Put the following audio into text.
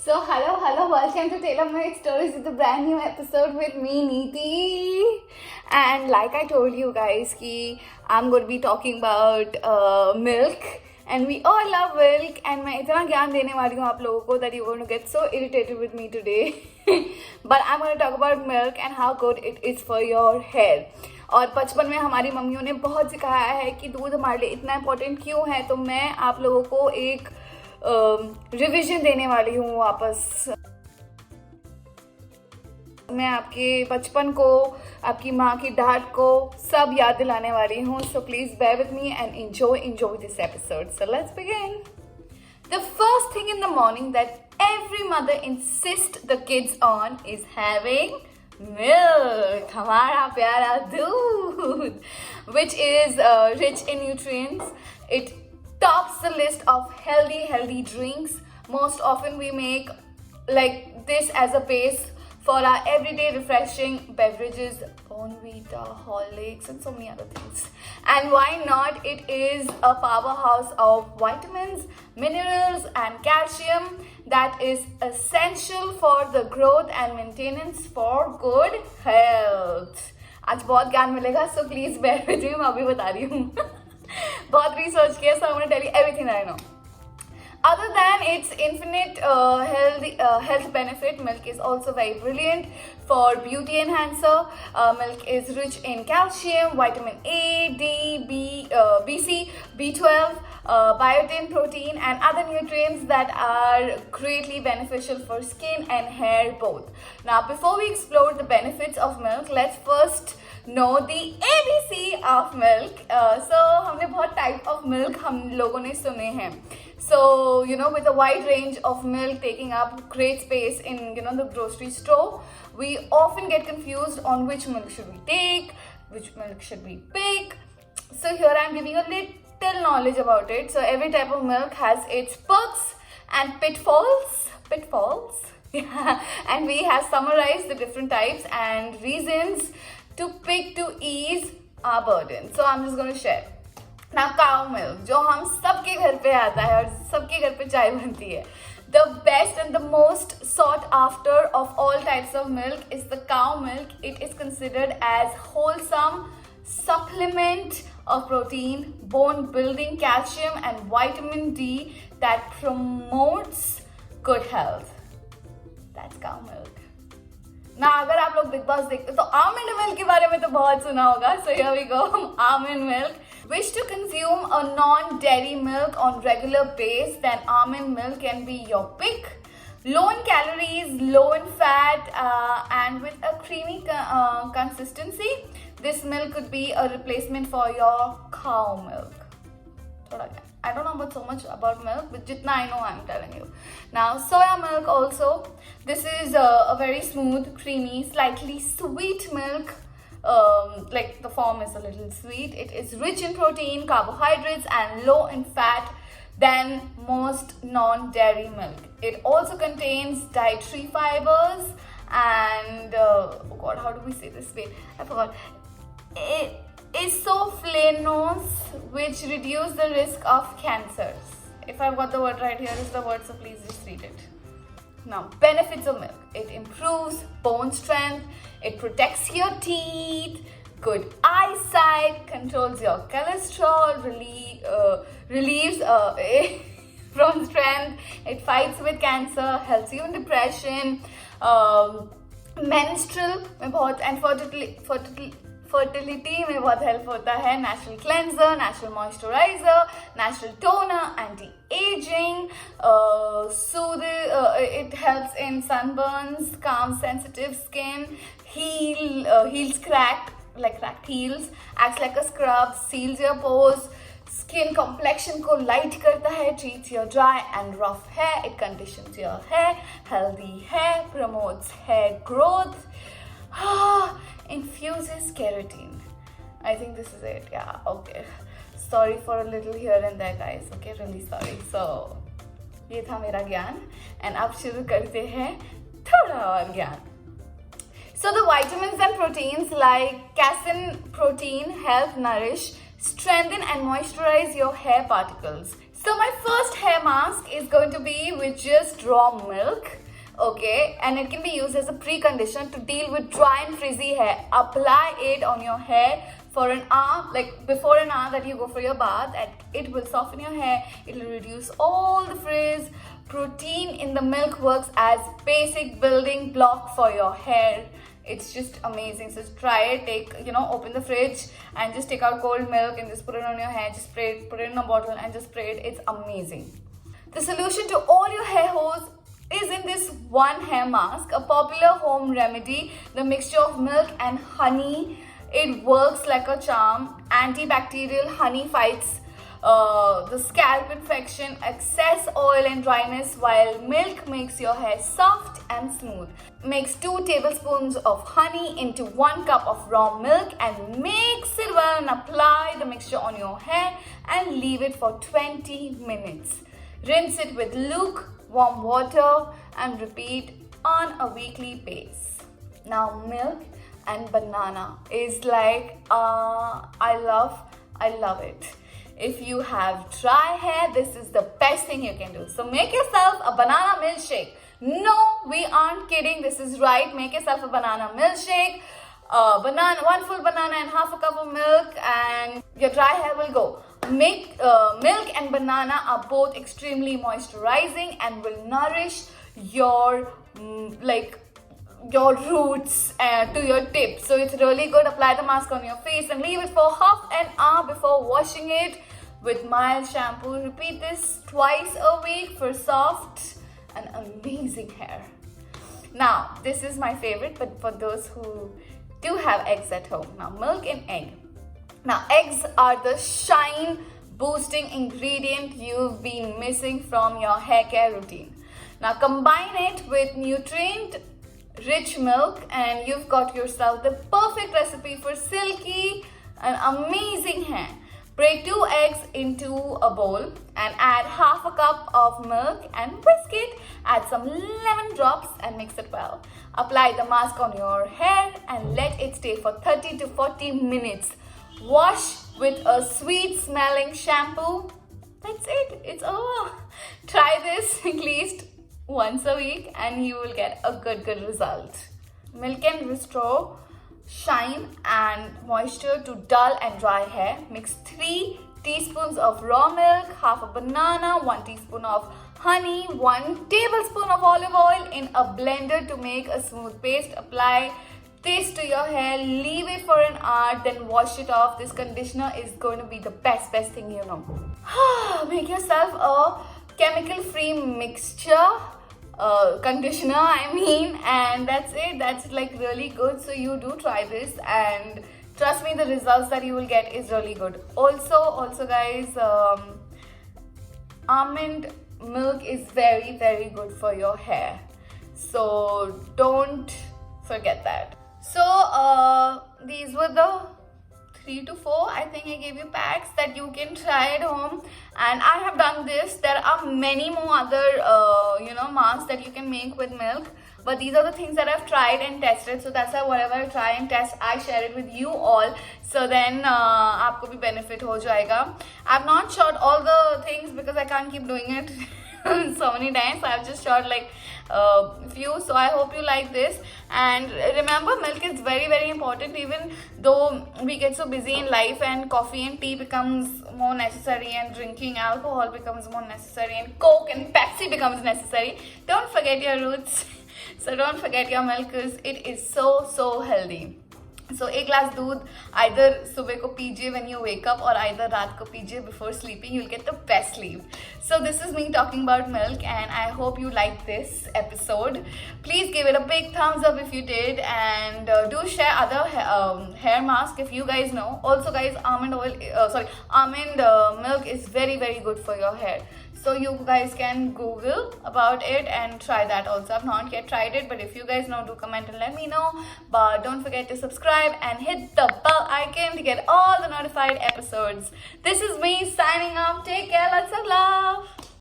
So hello, welcome to Taylor Made Stories with a brand new episode with me, Neeti. And like I told you guys, कि I'm going to be talking about milk. And we all love milk. And मैं इतना ज्ञान देने वाली हूँ आप लोगों को that you're going to get so irritated with me today. But I'm going to talk about milk and how good it is for your hair. और बचपन में हमारी मम्मियों ने बहुत सिखाया है कि दूध हमारे लिए इतना इम्पोर्टेंट क्यों है. तो मैं आप लोगों को एक रिवीजन देने वाली हूँ वापस. मैं आपके बचपन को, आपकी माँ की डांट को सब याद दिलाने वाली हूँ. So please bear with me and enjoy this episode. So let's begin. The first thing in the morning that every mother insists the kids on is having milk. हमारा प्यारा दूध, which is rich in nutrients. It tops the list of healthy drinks. Most often we make like this as a base for our everyday refreshing beverages, Bonvita, Horlicks, and so many other things. And why not? It is a powerhouse of vitamins, minerals, and calcium that is essential for the growth and maintenance for good health. आज बहुत ज्ञान मिलेगा, so please bear with me. मैं अभी बता रही हूँ. बहुत research किया, so I'm going to tell you everything that I know. Other than its infinite health benefit, milk is also very brilliant for beauty enhancer. Milk is rich in calcium, vitamin A, D, B, BC, B12, biotin, protein, and other nutrients that are greatly beneficial for skin and hair both. Now, before we explore the benefits of milk, let's first know the ABC of milk. So हमने बहुत type of milk हम लोगों ने सुने हैं. So, with a wide range of milk taking up great space in, the grocery store, we often get confused on which milk should we take, which milk should we pick. So here I am giving a little knowledge about it. So every type of milk has its perks and pitfalls. Yeah. And we have summarized the different types and reasons to pick to ease our burden. So I'm just going to share. Now, cow milk, जो हम सबके घर पे आता है और सबके घर पे चाय बनती है. The best and the most sought after of all types of milk is the cow milk. It is considered as wholesome supplement of protein, bone building, calcium, and vitamin D that promotes good health. That's cow milk. ना अगर आप लोग big boss देखते तो almond milk के बारे में तो बहुत सुना होगा. So here we go. Almond milk. Wish to consume a non-dairy milk on regular basis, then almond milk can be your pick. Low in calories, low in fat, and with a creamy consistency, this milk could be a replacement for your cow milk. I don't know about so much about milk, but jitna I know I'm telling you. Now, soya milk also. This is a very smooth, creamy, slightly sweet milk. Like the form is a little sweet. It is rich in protein, carbohydrates, and low in fat than most non-dairy milk. It also contains dietary fibers and oh god, how do we say this? Wait, I forgot. Isoflavones, which reduce the risk of cancers. If I've got the word right, here is the word, so please just read it. Now, benefits of milk. It improves bone strength, it protects your teeth, good eyesight, controls your cholesterol, relieves from strength, it fights with cancer, helps you in depression, menstrual and fertility में बहुत help होता है. Natural cleanser, natural moisturiser, natural toner, anti-ageing, it helps in sunburns, calms sensitive skin, heals cracked heels, acts like a scrub, seals your pores, skin complexion को light करता है, treats your dry and rough hair, it conditions your hair, healthy hair, promotes hair growth, infuses keratin. I think this is it. Yeah, okay. Sorry for a little here and there, guys. Okay, really sorry. So, ये था मेरा ज्ञान. And अब शुरू करते हैं थोड़ा और ज्ञान. So the vitamins and proteins like casein protein help nourish, strengthen and moisturize your hair particles. So my first hair mask is going to be with just raw milk. Okay, and it can be used as a preconditioner to deal with dry and frizzy hair. Apply it on your hair for an hour, like before an hour that you go for your bath, and it will soften your hair. It will reduce all the frizz. Protein in the milk works as basic building block for your hair. It's just amazing. So try it. Open the fridge and just take out cold milk and just put it on your hair. Just spray it, put it in a bottle and just spray it. It's amazing. The solution to all your hair holes is in this one hair mask, a popular home remedy, the mixture of milk and honey. It works like a charm. Antibacterial honey fights the scalp infection, excess oil and dryness, while milk makes your hair soft and smooth. Mix 2 tablespoons of honey into 1 cup of raw milk and mix it well and apply the mixture on your hair and leave it for 20 minutes. Rinse it with lukewarm water and repeat on a weekly basis. Now milk and banana is like, I love it. If you have dry hair, this is the best thing you can do. So make yourself a banana milkshake. No, we aren't kidding. This is right. Make yourself a banana milkshake. One full banana and half a cup of milk, and your dry hair will go. Milk and banana are both extremely moisturizing and will nourish your your roots to your tips. So it's really good. Apply the mask on your face and leave it for half an hour before washing it with mild shampoo. Repeat this twice a week for soft and amazing hair. Now, this is my favorite, but for those who do have eggs at home. Now, milk and egg. Now, eggs are the shine boosting ingredient you've been missing from your hair care routine. Now, combine it with nutrient rich milk and you've got yourself the perfect recipe for silky and amazing hair. Break 2 eggs into a bowl and add half a cup of milk and whisk it. Add some lemon drops and mix it well. Apply the mask on your hair and let it stay for 30 to 40 minutes. Wash with a sweet smelling shampoo. That's it. It's over. Try this at least once a week and you will get a good result. Milk can restore shine and moisture to dull and dry hair. Mix 3 teaspoons of raw milk, half a banana, 1 teaspoon of honey, 1 tablespoon of olive oil in a blender to make a smooth paste. Apply this to your hair, leave it for an hour, then wash it off. This conditioner is going to be the best thing you know. Make yourself a chemical-free mixture conditioner, and that's it. That's like really good. So you do try this and trust me, the results that you will get is really good. Also guys, almond milk is very good for your hair, so don't forget that. So these were the 3 to 4 I think I gave you packs that you can try at home, and I have done this. There are many more other masks that you can make with milk, but these are the things that I've tried and tested. So that's why whatever I try and test, I share it with you all, so then आपको भी benefit हो जाएगा. I've not shot all the things because I can't keep doing it so many times. So I've just shot like few. So I hope you like this, and remember, milk is very important. Even though we get so busy in life and coffee and tea becomes more necessary and drinking alcohol becomes more necessary and Coke and Pepsi becomes necessary, don't forget your roots. So don't forget your milk, because it is so healthy. So एक glass दूध either सुबह को पीजिए when you wake up, or either रात को पीजिए before sleeping. You'll get the best sleep. So this is me talking about milk, and I hope you liked this episode. Please give it a big thumbs up if you did, and do share other hair mask if you guys know. Also guys, almond milk is very good for your hair. So you guys can Google about it and try that also. I've not yet tried it, but if you guys know, do comment and let me know. But don't forget to subscribe and hit the bell icon to get all the notified episodes. This is me signing off. Take care. Lots of love.